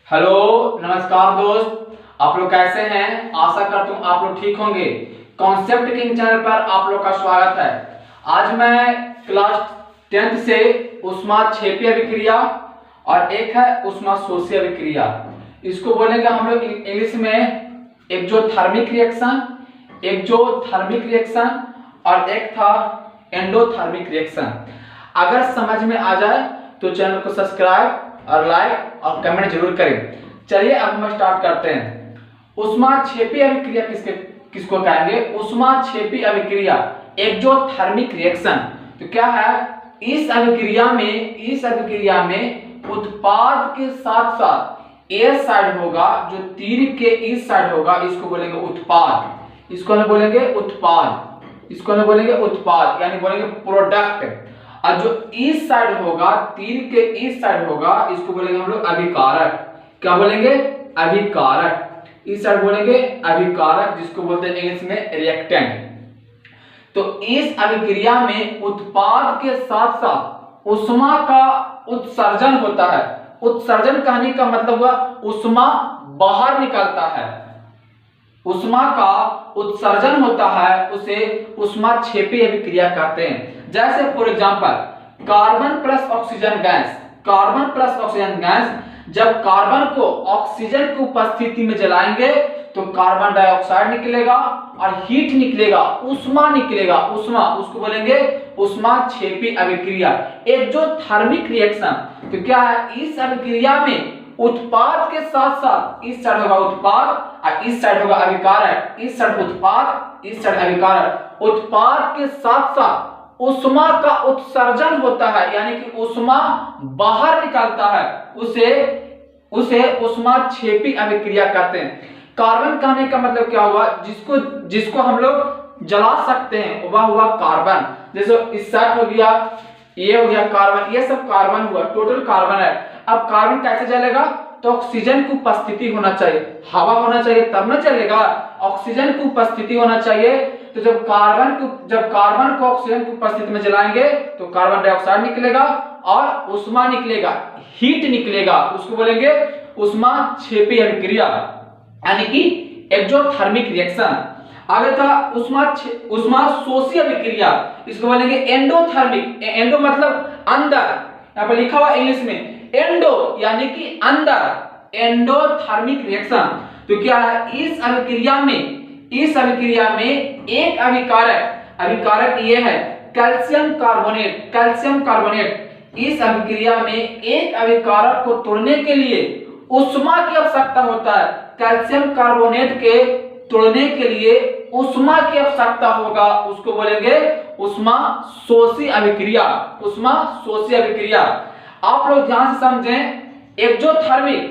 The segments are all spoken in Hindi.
हेलो नमस्कार दोस्त, आप लोग कैसे हैं। आशा करता हूँ आप लोग ठीक होंगे। कॉन्सेप्ट किंग चैनल पर आप लोग का स्वागत है। आज मैं क्लास 10th से ऊष्माक्षेपीय अभिक्रिया और एक है ऊष्माशोषी अभिक्रिया, इसको बोलेंगे हम लोग इंग्लिश में एक्सोथर्मिक रिएक्शन और एक था एंडोथर्मिक रिएक्शन। अगर समझ में आ जाए तो चैनल को सब्सक्राइब और लाइक और कमेंट जरूर करें। चलिए अब हम स्टार्ट करते हैं। ऊष्माक्षेपीय अभिक्रिया किसको कहेंगे? ऊष्माक्षेपीय अभिक्रिया एक्सोथर्मिक रिएक्शन। तो क्या है, इस अभिक्रिया में उत्पाद के साथ साथ ए साइड होगा, जो तीर के इस साइड होगा, इसको बोलेंगे उत्पाद। इसको हम बोलेंगे उत्पाद यानी बोलेंगे प्रोडक्ट। और जो इस साइड होगा, तीर के इस साइड होगा, इसको बोलेंगे हम लोग अभिकारक। क्या बोलेंगे? अभिकारक। इस साइड बोलेंगे अभिकारक, जिसको बोलते हैं इंग्लिश में रिएक्टेंट। तो इस अभिक्रिया में उत्पाद के साथ साथ ऊष्मा का उत्सर्जन होता है। उत्सर्जन कहने का मतलब हुआ ऊष्मा बाहर निकलता है। ऊष्मा का उत्सर्जन होता है, उसे ऊष्माक्षेपीय अभिक्रिया कहते हैं। जैसे for example carbon plus oxygen gas, जब कार्बन को ऑक्सीजन की उपस्थिति में जलाएंगे तो कार्बन डाइऑक्साइड निकलेगा और हीट निकलेगा, ऊष्मा निकलेगा। उसको बोलेंगे ऊष्माक्षेपीय अभिक्रिया एक्सोथर्मिक रिएक्शन। तो क्या है, इस अभिक्रिया में उत्पाद के साथ साथ इस साइड होगा उत्पाद और इस साइड होगा अभिकारक। इस साइड उत्पाद, इस साइड अभिकारक। उत्पाद के साथ साथ ऊष्मा का उत्सर्जन होता है, यानी कि ऊष्मा बाहर निकलता है, उसे ऊष्माक्षेपी अभिक्रिया कहते हैं। कार्बन कहने का मतलब क्या हुआ? जिसको हम लोग जला सकते हैं वह हुआ कार्बन। जैसे इस साइड हो गया, ये हो गया कार्बन, ये सब कार्बन हुआ, टोटल कार्बन है। अब कार्बन कैसे जलेगा? तो ऑक्सीजन की उपस्थिति होना चाहिए, हवा होना चाहिए तब ना चलेगा। ऑक्सीजन की उपस्थिति होना चाहिए। तो जब कार्बन को ऑक्सीजन की उपस्थिति में जलाएंगे तो कार्बन डाइऑक्साइड निकलेगा और ऊष्मा निकलेगा, हीट निकलेगा। उसको बोलेंगे ऊष्माक्षेपीय अभिक्रिया यानी कि एक्सोथर्मिक रिएक्शन। आगे था ऊष्माशोषी अभिक्रिया, इसको बोलेंगे एंडोथर्मिक। एंडो मतलब अंदर, यहाँ पर लिखा हुआ इंग्लिश में एंडो यानी कि अंदर, एंडोथर्मिक रिएक्शन। तो क्या है, इस अभिक्रिया में एक अभिकारक ये है कैल्शियम कार्बोनेट। इस अभिक्रिया में एक अभिकारक को तोड़ने के लिए ऊष्मा की आवश्यकता होता है। कैल्शियम कार्बोनेट के तोड़ने के लिए ऊष्मा की आवश्यकता होगा, उसको बोलेंगे ऊष्माशोषी अभिक्रिया। आप लोग ध्यान से समझें, एक्सोथर्मिक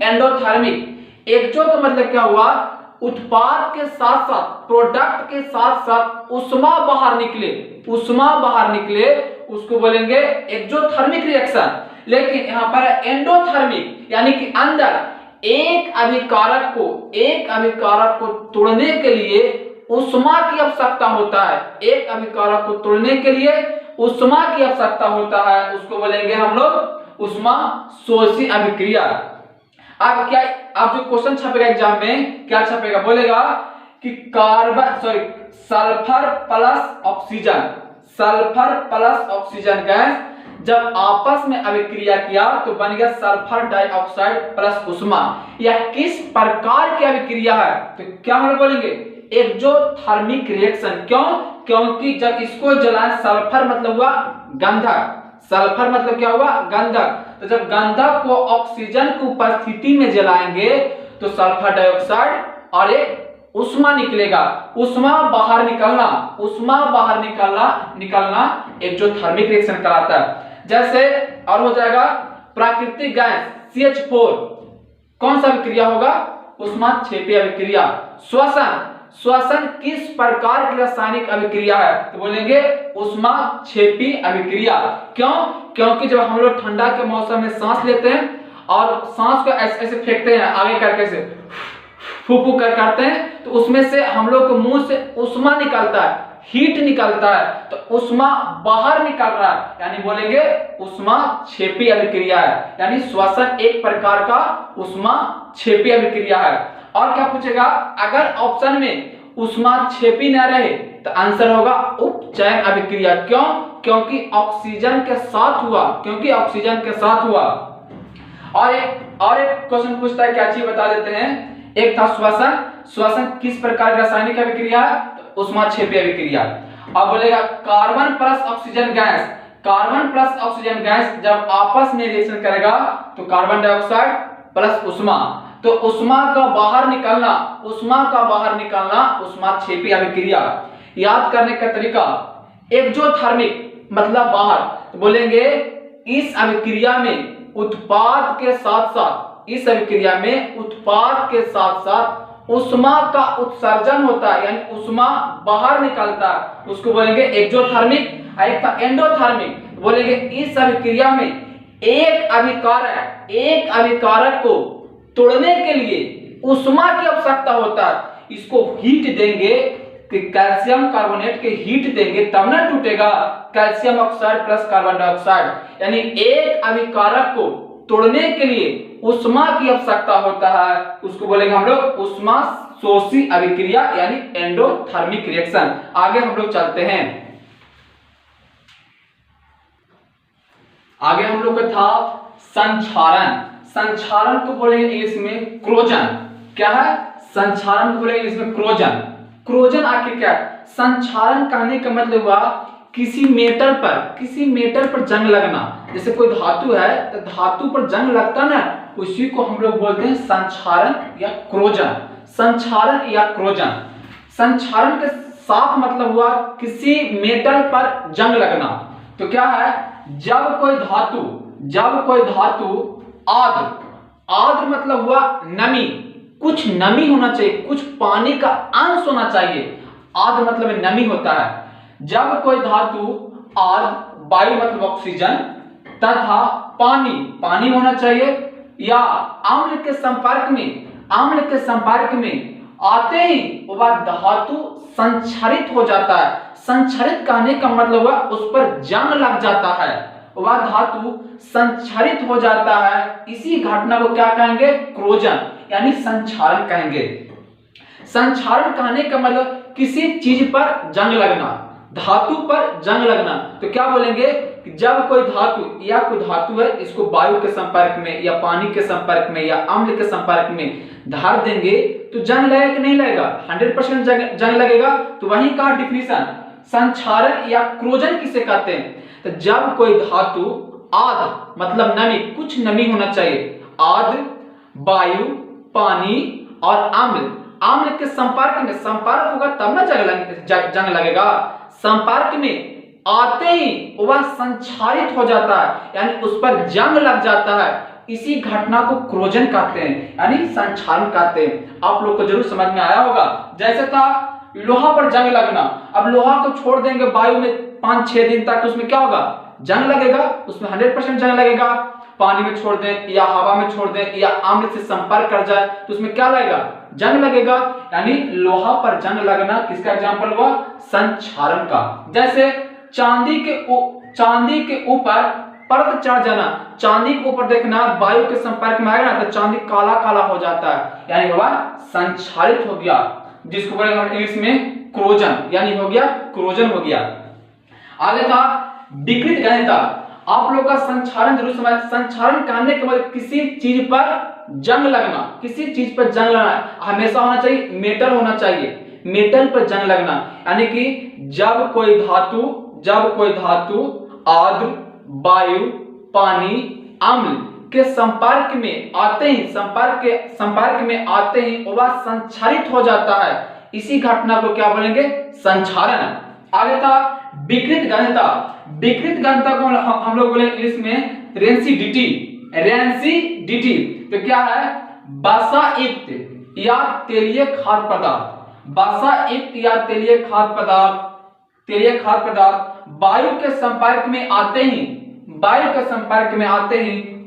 एंडोथर्मिक। एक्सो का मतलब क्या हुआ? उत्पाद के साथ साथ, प्रोडक्ट के साथ साथ ऊष्मा बाहर निकले, उसको बोलेंगे एक्सोथर्मिक रिएक्शन। लेकिन यहाँ पर एंडोथर्मिक यानी कि अंदर एक अभिकारक को तोड़ने के लिए ऊष्मा की आवश्यकता होता है। एक अभिकारक को तोड़ने के लिए ऊष्मा की आवश्यकता होता है, उसको बोलेंगे हम लोग ऊष्माशोषी अभिक्रिया। अब जो क्वेश्चन छपेगा एग्जाम में, क्या छपेगा? बोलेगा कि सल्फर प्लस ऑक्सीजन गैस जब आपस में अभिक्रिया किया तो बन गया सल्फर डाइऑक्साइड प्लस ऊष्मा। यह किस प्रकार की अभिक्रिया है? तो क्या हम बोलेंगे एक्सोथर्मिक रिएक्शन। क्यों? क्योंकि जब इसको जलाएं, सल्फर मतलब हुआ गंधक। सल्फर मतलब क्या हुआ? गंधक। तो जब गंधक को ऑक्सीजन की उपस्थिति में जलाएंगे तो सल्फर डाइऑक्साइड और एक ऊष्मा निकलेगा। ऊष्मा बाहर निकलना एक्सोथर्मिक रिएक्शन कहलाता है। जैसे और हो जाएगा प्राकृतिक गैस CH4, कौन सा अभिक्रिया होगा? ऊष्माक्षेपीय अभिक्रिया। श्वसन किस प्रकार की रासायनिक अभिक्रिया है? तो बोलेंगे ऊष्माक्षेपी अभिक्रिया। क्यों? क्योंकि जब हम लोग ठंडा के मौसम में सांस लेते हैं और सांस को ऐसे फेंकते हैं आगे करके से फूफू कर करते हैं, तो उसमें से हम लोग को मुंह से ऊष्मा निकलता है, हीट निकलता है तो उष्मा बाहर निकल रहा है, यानी बोलेंगे उष्माक्षेपी अभिक्रिया है, यानी श्वसन एक प्रकार का उष्माक्षेपी अभिक्रिया है। और क्या पूछेगा, अगर ऑप्शन में उष्माक्षेपी न रहे तो आंसर होगा उपचयन अभिक्रिया। क्यों? क्योंकि ऑक्सीजन के साथ हुआ, क्योंकि ऑक्सीजन के साथ हुआ। और एक क्वेश्चन पूछता है, क्या चीज बता देते हैं। एक था श्वसन किस प्रकार की रासायनिक अभिक्रिया है, तो उष्माक्षेपी अभिक्रिया। अब बोलेगा कार्बन प्लस ऑक्सीजन गैस जब आपस में रिएक्शन करेगा तो कार्बन डाइऑक्साइड प्लस उष्मा, तो उष्मा का बाहर निकलना उष्माक्षेपी अभिक्रिया। याद करने का तरीका, एक्सोथर्मिक मतलब बाहर, तो बोलेंगे इस अभिक्रिया में उत्पाद के साथ उष्मा का उत्सर्जन होता है, यानी उष्मा बाहर निकलता है, उसको बोलेंगे एक्सोथर्मिक। एक था एंडोथर्मिक, बोलेंगे इस अभिक्रिया में एक अभिकारक को तोड़ने के लिए उष्मा की आवश्यकता होता है, इसको हीट देंगे कि कैल्शियम कार्बोनेट के हीट देंगे तब ना टूटेगा, calcium oxide plus carbon dioxide, यानी एक अभिकारक को तोड़ने के लिए उष्मा की आवश्यकता होता है, उसको बोलेंगे हम लोग उष्मा शोषी अभिक्रिया यानी एंडोथर्मिक रिएक्शन। आगे हम लोग चलते हैं, आगे हम लोग का था संक्षारण को बोलेंगे इंग्लिश में क्रोजन। क्या है? संक्षारण को बोलेंगे इंग्लिश में क्रोजन आखिर क्या है? संक्षारण कहने का मतलब हुआ किसी मेटल पर जंग लगना। जैसे कोई धातु है तो धातु पर जंग लगता ना, उसी को हम लोग बोलते हैं संक्षारण या क्रोजन। संक्षारण के साफ मतलब हुआ किसी मेटल पर जंग लगना। तो क्या है, जब कोई धातु आर्द्र मतलब हुआ नमी, कुछ नमी होना चाहिए, कुछ पानी का अंश होना चाहिए, आर्द्र मतलब नमी होता है। जब कोई धातु आर्द्र, वायु मतलब ऑक्सीजन तथा पानी होना चाहिए, या अम्ल के संपर्क में आते ही वह धातु संक्षारित हो जाता है। संक्षारित कहने का मतलब हुआ उस पर जंग लग जाता है, वह धातु संक्षारित हो जाता है। इसी घटना को क्या कहेंगे? क्रोजन यानी संक्षारण कहेंगे। संक्षारण कहने का मतलब किसी चीज पर जंग लगना, धातु पर जंग लगना। तो क्या बोलेंगे कि जब कोई धातु है, इसको वायु के संपर्क में या पानी के संपर्क में या अम्ल के संपर्क में धार देंगे तो जंग लगेगा कि नहीं लगेगा? 100% जंग लगेगा। तो वही का डिफिनीशन, संक्षारण या क्रोजन किसे कहते हैं? तो जब कोई धातु आर्द्र मतलब नमी, कुछ नमी होना चाहिए, आर्द्र, वायु, पानी और अम्ल के संपर्क होगा तब ना जंग लगेगा। संपर्क में आते ही वह संक्षारित हो जाता है, यानी उस पर जंग लग जाता है। इसी घटना को क्रोजन कहते हैं, यानी संक्षारण कहते हैं। आप लोग को जरूर समझ में आया होगा। जैसे था लोहा पर जंग लगना, अब लोहा को छोड़ देंगे वायु में 5-6 दिन तक, तो उसमें क्या होगा? जंग लगेगा, उसमें 100% जंग लगेगा। पानी में छोड़ दें या हवा में छोड़ दें या अम्ल से संपर्क कर जाए तो उसमें क्या लगेगा? जंग लगेगा। यानी लोहा पर जंग लगना किसका एग्जाम्पल हुआ? संक्षारण का। जैसे चांदी के ऊपर परत चढ़ जाना, चांदी के ऊपर देखना वायु के संपर्क में आएगा ना तो चांदी काला काला हो जाता है, यानी वह संक्षारित हो गया, जिसको बोलेंगे हम इंग्लिश में क्रोजन, यानी हो गया क्रोजन हो गया। आगे था विकृत गहनता। आप लोग का संक्षारण जरूर समझ। संक्षारण कहने के मतलब किसी चीज पर जंग लगना, हमेशा होना चाहिए मेटल होना चाहिए, मेटल पर जंग लगना। यानी कि जब कोई धातु आर्द्र, वायु, पानी, अम्ल के संपर्क में आते ही वह संक्षारित हो जाता है। इसी घटना को क्या बोलेंगे? संक्षारण। आगे था विकृत गहनता को हम लोग बोले इंग्लिश में रेंसिडिटी। तो क्या है? बसायुक्त या तेलीय खाद्य पदार्थ वायु के संपर्क में आते ही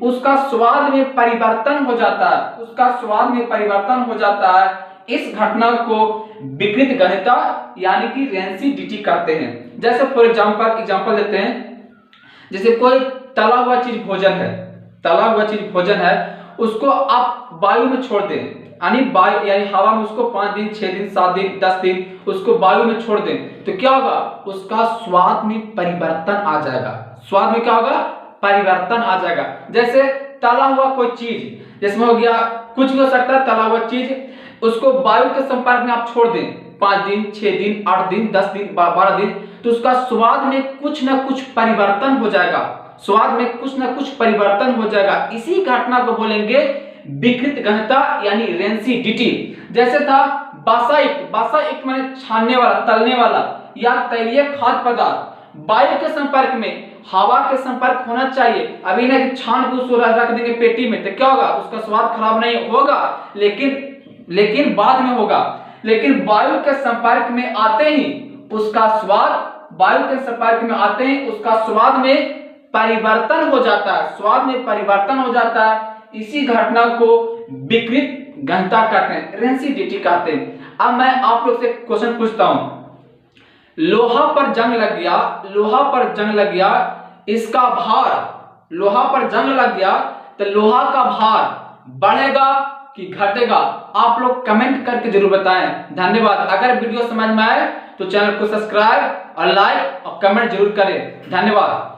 उसका स्वाद में परिवर्तन हो जाता है, इस घटना को विकृत घनता यानी कि रेंसिडिटी कहते हैं। जैसे फॉर एग्जांपल देते हैं, जैसे कोई तला हुआ चीज भोजन है, उसको आप वायु में छोड़ दें, यानी हवा में उसको 5 दिन 6 दिन 7 दिन 10 दिन उसको वायु में छोड़ दें, तो क्या होगा, उसका स्वाद में परिवर्तन आ जाएगा। स्वाद में क्या होगा, परिवर्तन आ जाएगा। जैसे तला हुआ कोई चीज, जिसमें हो गया कुछ भी हो सकता है, तला हुआ चीज, उसको वायु के संपर्क में आप छोड़ दें 5 दिन 6 दिन 8 दिन 10 दिन 12 दिन, तो उसका स्वाद में कुछ ना कुछ परिवर्तन हो जाएगा। स्वाद में कुछ ना कुछ परिवर्तन हो जाएगा। इसी घटना को बोलेंगे विकृत घनता यानी रेंसिडिटी। जैसे था बासाइट माने छानने वाला, तलने वाला या तैलीय खाद्य पदार्थ वायु के संपर्क में, हवा के संपर्क होना चाहिए। अभी ना कि छान को रख देंगे पेटी में, तो क्या होगा, उसका स्वाद खराब नहीं होगा, लेकिन बाद में होगा। लेकिन वायु के संपर्क में आते ही उसका स्वाद में परिवर्तन हो जाता है। स्वाद में परिवर्तन हो जाता है। इसी घटना को विकृत घनता कहते हैं, रेंसिडिटी कहते हैं। अब मैं आप लोग से क्वेश्चन पूछता हूं, लोहा पर जंग लग गया, इसका भार, लोहा पर जंग लग गया तो लोहा का भार बढ़ेगा कि घटेगा? आप लोग कमेंट करके जरूर बताएं। धन्यवाद। अगर वीडियो समझ में आए तो चैनल को सब्सक्राइब और लाइक और कमेंट जरूर करें। धन्यवाद।